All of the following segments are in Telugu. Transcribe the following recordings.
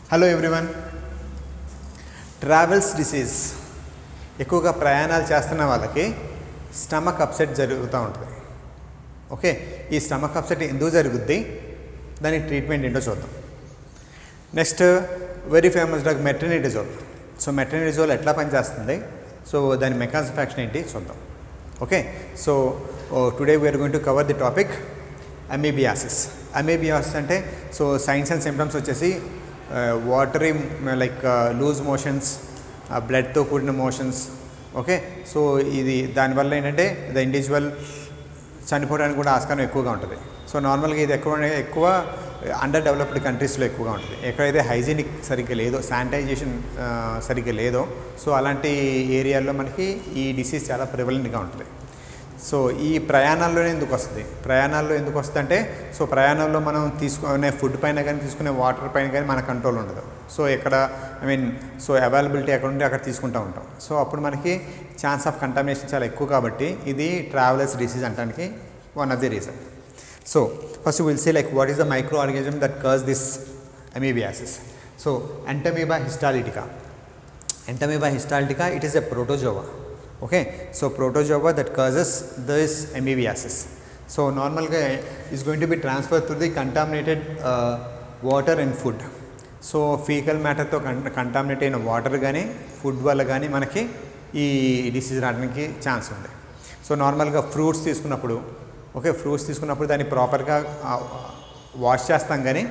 Hello everyone. ట్రావెల్స్ డిసీజ్ ఎక్కువగా ప్రయాణాలు చేస్తున్న వాళ్ళకి స్టమక్ అప్సెట్ జరుగుతూ ఉంటుంది. ఓకే, ఈ స్టమక్ అప్సెట్ ఎందుకు జరుగుద్ది, దాని ట్రీట్మెంట్ ఏంటో చూద్దాం. Next very famous drug metronidazole. So metronidazole ఎట్లా పనిచేస్తుంది, సో దాని మెకానిజం ఆఫ్ యాక్షన్ ఏంటి చూద్దాం. Okay, so today we are going to cover the topic amoebiasis. Amoebiasis అంటే సో సైన్స్ అండ్ సిమ్టమ్స్ వచ్చేసి వాటరీ లైక్ లూజ్ మోషన్స్, బ్లడ్తో కూడిన మోషన్స్. ఓకే, సో ఇది దానివల్ల ఏంటంటే ద ఇండివిజువల్ చనిపోవడానికి కూడా ఆస్కారం ఎక్కువగా ఉంటుంది. సో నార్మల్గా ఇది ఎక్కువ అండర్ డెవలప్డ్ కంట్రీస్లో ఎక్కువగా ఉంటుంది. ఎక్కడైతే హైజీనిక్ సరిగ్గా లేదో, శానిటైజేషన్ సరిగ్గా లేదో, సో అలాంటి ఏరియాల్లో మనకి ఈ డిసీజ్ చాలా ప్రివలెంట్గా ఉంటుంది. సో ఈ ప్రయాణాల్లోనే ఎందుకు వస్తుంది, ప్రయాణాల్లో ఎందుకు వస్తుంది అంటే సో ప్రయాణంలో మనం తీసుకునే ఫుడ్ పైన కానీ తీసుకునే వాటర్ పైన కానీ మన కంట్రోల్ ఉండదు. సో ఎక్కడ సో అవైలబిలిటీ ఎక్కడ ఉంటే అక్కడ తీసుకుంటూ ఉంటాం. సో అప్పుడు మనకి ఛాన్స్ ఆఫ్ కంటామినేషన్ చాలా ఎక్కువ. కాబట్టి ఇది ట్రావెలర్స్ డిసీజ్ అంటానికి one of the reason. So first will see like what is the microorganism that cause this amoebiasis. So Entamoeba histolytica. Entamoeba histolytica, it is a protozoa. Okay, so protozoa that causes this amoebiasis. So normally is going to be transferred through the contaminated water and food. So fecal matter తో కంటామినేట్ అయిన వాటర్ కానీ ఫుడ్ వల్ల కానీ మనకి ఈ డిసీజ్ రావడానికి ఛాన్స్ ఉంది. సో నార్మల్గా ఫ్రూట్స్ తీసుకున్నప్పుడు, ఓకే, ఫ్రూట్స్ తీసుకున్నప్పుడు దాన్ని ప్రాపర్గా వాష్ చేస్తాం. కానీ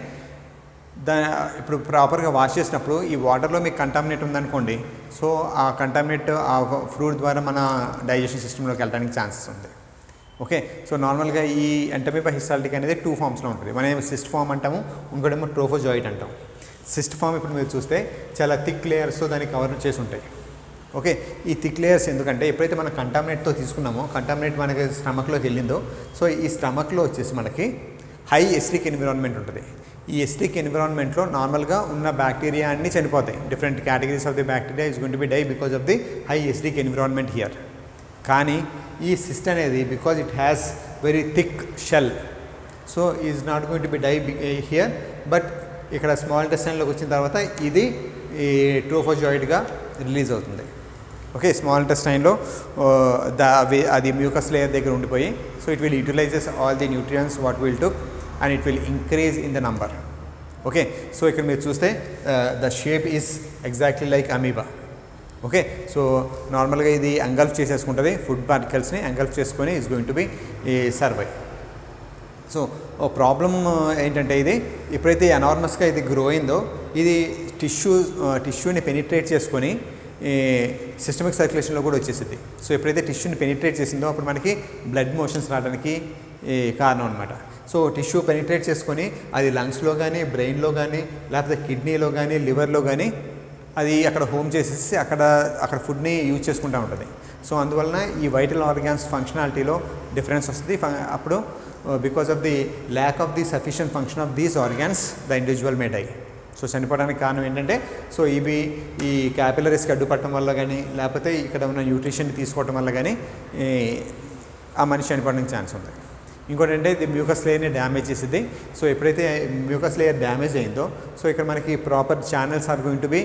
ఇప్పుడు ప్రాపర్గా వాష్ చేసినప్పుడు ఈ వాటర్లో మీకు కంటామినేట్ ఉందనుకోండి, సో ఆ కంటామినేట్ ఆ ఫ్రూట్ ద్వారా మన డైజెషన్ సిస్టంలోకి వెళ్ళడానికి ఛాన్సెస్ ఉంది. ఓకే, సో నార్మల్గా ఈ ఎంటమీబా హిస్టాలిటికా అనేది 2 ఫామ్స్లో ఉంటుంది. మనం సిస్ట్ ఫామ్ అంటాము, ఇంకోటేమో ట్రోఫోజోయిడ్ అంటాం. సిస్ట్ ఫామ్ ఇప్పుడు మీరు చూస్తే చాలా థిక్ లేయర్స్తో దాన్ని కవర్ చేసి ఉంటాయి. ఓకే, ఈ థిక్ లేయర్స్ ఎందుకంటే ఎప్పుడైతే మనం కంటామినేట్తో తీసుకున్నామో, కంటామినేట్ మనకి స్టమక్లోకి వెళ్ళిందో, సో ఈ స్టమక్లో వచ్చేసి మనకి హై ఎసిడిక్ ఎన్విరాన్మెంట్ ఉంటుంది. ఈ ఎసిడిక్ ఎన్విరాన్మెంట్లో నార్మల్గా ఉన్న బ్యాక్టీరియా అన్నీ చనిపోతాయి. Different categories of the bacteria is going to be die because of the high acidic environment here. కానీ ఈ సిస్ట్ అనేది because it has very thick shell, so is not going to be die here. But ఇక్కడ స్మాల్ ఇంటెస్టైన్లోకి వచ్చిన తర్వాత ఇది ఈ ట్రోఫోజాయిడ్గా రిలీజ్ అవుతుంది. ఓకే, స్మాల్ ఇంటెస్టైన్లో అది మ్యూకస్ లేయర్ దగ్గర ఉండిపోయి, so it will utilises all the nutrients what will took and it will increase in the number. Okay, so ఇక్కడ మీరు చూస్తే the shape is exactly like amoeba. Okay, so నార్మల్గా ఇది engulf చేసేసుకుంటుంది, ఫుడ్ పార్టికల్స్ని engulf చేసుకొని is going to be survive. So problem ఏంటంటే ఇది ఎప్పుడైతే ఎనార్మస్గా ఇది గ్రో అయిందో, ఇది టిష్యూని పెనిట్రేట్ చేసుకొని సిస్టమిక్ సర్క్యులేషన్లో కూడా వచ్చేసింది. సో ఎప్పుడైతే టిష్యూని పెనిట్రేట్ చేసిందో అప్పుడు మనకి బ్లడ్ మోషన్స్ రావడానికి కారణం అనమాట. సో టిష్యూ పెనిట్రేట్ చేసుకొని అది లంగ్స్లో కానీ, బ్రెయిన్లో కానీ, లేకపోతే కిడ్నీలో కానీ, లివర్లో కానీ అది అక్కడ హోమ్ చేసేసి అక్కడ ఫుడ్ని యూజ్ చేసుకుంటూ ఉంటుంది. సో అందువలన ఈ వైటల్ ఆర్గాన్స్ ఫంక్షనాలిటీలో డిఫరెన్స్ వస్తుంది. అప్పుడు because of the lack of the sufficient function of these organs the individual may die. So చనిపోవడానికి కారణం ఏంటంటే సో ఇవి ఈ క్యాపిలరీస్కి అడ్డుపట్టడం వల్ల కానీ, లేకపోతే ఇక్కడ ఉన్న న్యూట్రిషన్ని తీసుకోవడం వల్ల కానీ ఆ మనిషి చనిపోవడానికి ఛాన్స్ ఉంది. ఇంకోటి అంటే ఇది మ్యూకస్ లేయర్ని డ్యామేజ్ చేసింది. సో ఎప్పుడైతే మ్యూకస్ లేయర్ డ్యామేజ్ అయిందో, సో ఇక్కడ మనకి proper channels are going to be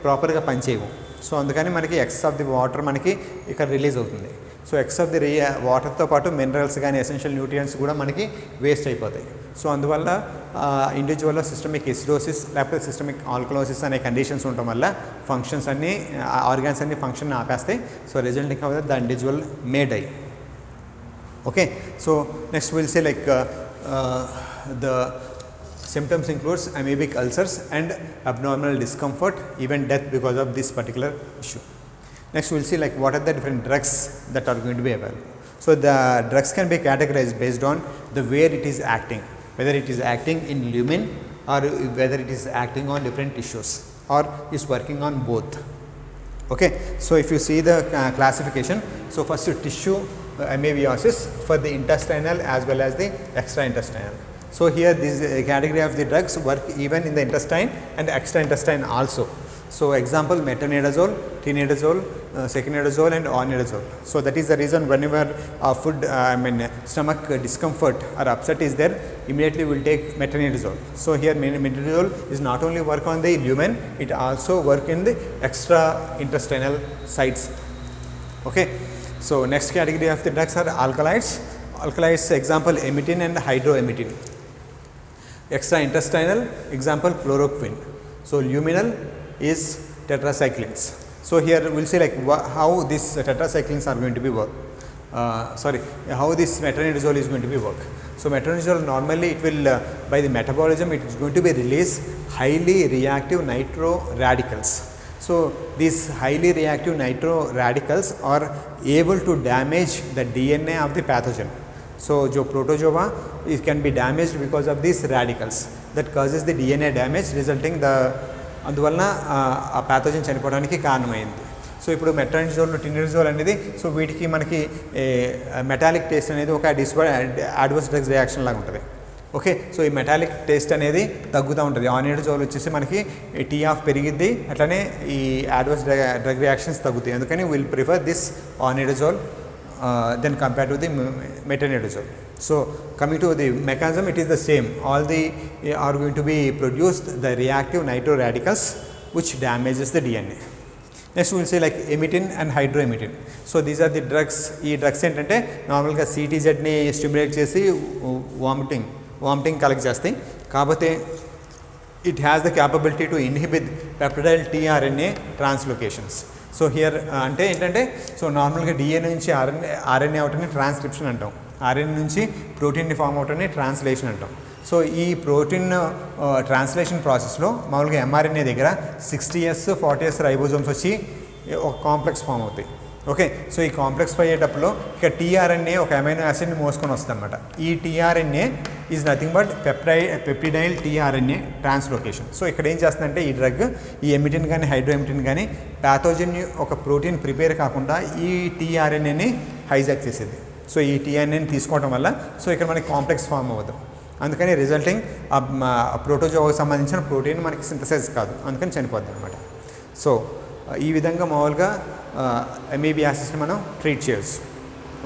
ప్రాపర్గా పనిచేయవు. సో అందుకని మనకి ఎక్సెస్ ఆఫ్ ది వాటర్ మనకి ఇక్కడ రిలీజ్ అవుతుంది. సో ఎక్సెస్ ఆఫ్ ది వాటర్తో పాటు మినరల్స్ కానీ, ఎసెన్షియల్ న్యూట్రియంట్స్ కూడా మనకి వేస్ట్ అయిపోతాయి. సో అందువల్ల ఇండివిజువల్లో సిస్టమిక్ ఎసిడోసిస్ లేకపోతే సిస్టమిక్ ఆల్కలోసిస్ అనే కండిషన్స్ ఉండటం వల్ల ఫంక్షన్స్ అన్నీ, ఆర్గాన్స్ అన్ని ఫంక్షన్ ఆపేస్తాయి. So resulting of the individual may die. Okay, so next we'll say like the symptoms includes amoebic ulcers and abnormal discomfort, even death because of this particular issue. Next we'll see like what are the different drugs that are going to be available. So the drugs can be categorized based on the where it is acting, whether it is acting in lumen or whether it is acting on different tissues or is working on both. Okay, so if you see the classification, so first tissue amoebiasis for the intestinal as well as the extraintestinal. So here this category of the drugs work even in the intestine and extraintestine also. So example metronidazole, tinidazole, secondazole and ornidazole. So that is the reason whenever food stomach discomfort or upset is there, immediately we will take metronidazole. So here metronidazole is not only work on the lumen, it also work in the extra intestinal sites. Okay. So next category of the drugs are alkaloids. Alkaloids example emitin and hydroemitin. Extra intestinal example chloroquine. So luminal is tetracyclines. So here we will see like how these tetracyclines are going to be work. How this metronidazole is going to be work. So metronidazole normally it will by the metabolism it is going to be release highly reactive nitro radicals. So these highly reactive nitro radicals are able to damage the DNA of the pathogen. So jo protozoa it can be damaged because of these radicals that causes the DNA damage resulting the అందువలన ఆ ప్యాథోజన్ చనిపోవడానికి కారణమైంది. సో ఇప్పుడు మెట్రానిజోల్ టినిడజోల్ అనేది సో వీటికి మనకి మెటాలిక్ టేస్ట్ అనేది ఒక అడ్వర్స్ డ్రగ్స్ రియాక్షన్ లాగా ఉంటుంది. ఓకే. సో ఈ మెటాలిక్ టేస్ట్ అనేది తగ్గుతూ ఉంటుంది. ఆనిడజోల్ వచ్చేసి మనకి టీ ఆఫ్ పెరిగిద్ది, అట్లనే ఈ అడ్వర్స్ డ్రగ్ రియాక్షన్స్ తగ్గుతాయి. అందుకని will prefer this ornidazole then compared to the metronidazole. So coming to the mechanism, it is the same. All the are going to be produced the reactive nitro radicals which damages the DNA. Next we will say like emitin and hydroemitin. So these are the drugs. ఈ డ్రగ్స్ ఏంటంటే నార్మల్గా సిటీజెడ్ని స్టిమ్యులేట్ చేసి వామిటింగ్ కలెక్ట్ చేస్తాయి. కాకపోతే it has the capability to inhibit peptidyl tRNA translocations. So here అంటే ఏంటంటే సో నార్మల్గా డిఎన్ఏ నుంచి ఆర్ఎన్ఏ అవటనే ట్రాన్స్క్రిప్షన్ అంటాం, ఆర్ఎన్ఏ నుంచి ప్రోటీన్ని ఫామ్ అవటనే ట్రాన్స్లేషన్ అంటాం. సో ఈ ప్రోటీన్ ట్రాన్స్లేషన్ ప్రాసెస్లో మామూలుగా ఎంఆర్ఎన్ఏ దగ్గర 60S 40S రైబోజోమ్స్ వచ్చి ఒక కాంప్లెక్స్ ఫామ్ అవుతాయి. ఓకే. సో ఈ కాంప్లెక్స్ అయ్యేటప్పుడు ఇక టీఆర్ఎన్ఏ ఒక అమైనో యాసిడ్ని మోసుకొని వస్తుంది అనమాట. ఈ tRNA is nothing but peptidyl tRNA translocation. So ఇక్కడ ఏం చేస్తుందంటే ఈ డ్రగ్ ఈ ఎమిటిన్ కానీ హైడ్రోఎమిటిన్ కానీ ప్యాథోజన్ ఒక ప్రోటీన్ ప్రిపేర్ కాకుండా ఈ టీఆర్ఎన్ఏని హైజాక్ చేసేది. సో ఈ టీఆర్ఎన్ఏని తీసుకోవడం వల్ల సో ఇక్కడ మనకి కాంప్లెక్స్ ఫామ్ అవ్వదు. అందుకని రిజల్టింగ్ ప్రోటోజోవాకి సంబంధించిన ప్రోటీన్ మనకి సింథసైజ్ కాదు, అందుకని చనిపోద్ది అనమాట. సో ఈ విధంగా మామూలుగా ఎంఈబియాసిస్ని మనం ట్రీట్ చేయొచ్చు.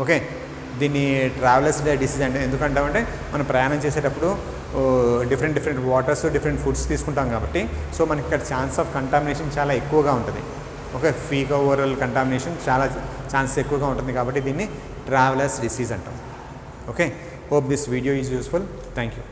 ఓకే. దీన్ని ట్రావెలర్స్ డిసీజ్ అంటే ఎందుకంటామంటే మనం ప్రయాణం చేసేటప్పుడు డిఫరెంట్ వాటర్స్ డిఫరెంట్ ఫుడ్స్ తీసుకుంటాం కాబట్టి సో మనకి ఇక్కడ ఛాన్స్ ఆఫ్ కంటామినేషన్ చాలా ఎక్కువగా ఉంటుంది. ఓకే. ఫీకా ఓవరల్ కంటామినేషన్ చాలా ఛాన్స్ ఎక్కువగా ఉంటుంది కాబట్టి దీన్ని ట్రావెలర్స్ డిసీజ్ అంటాం. Okay. Hope this video is useful. Thank you.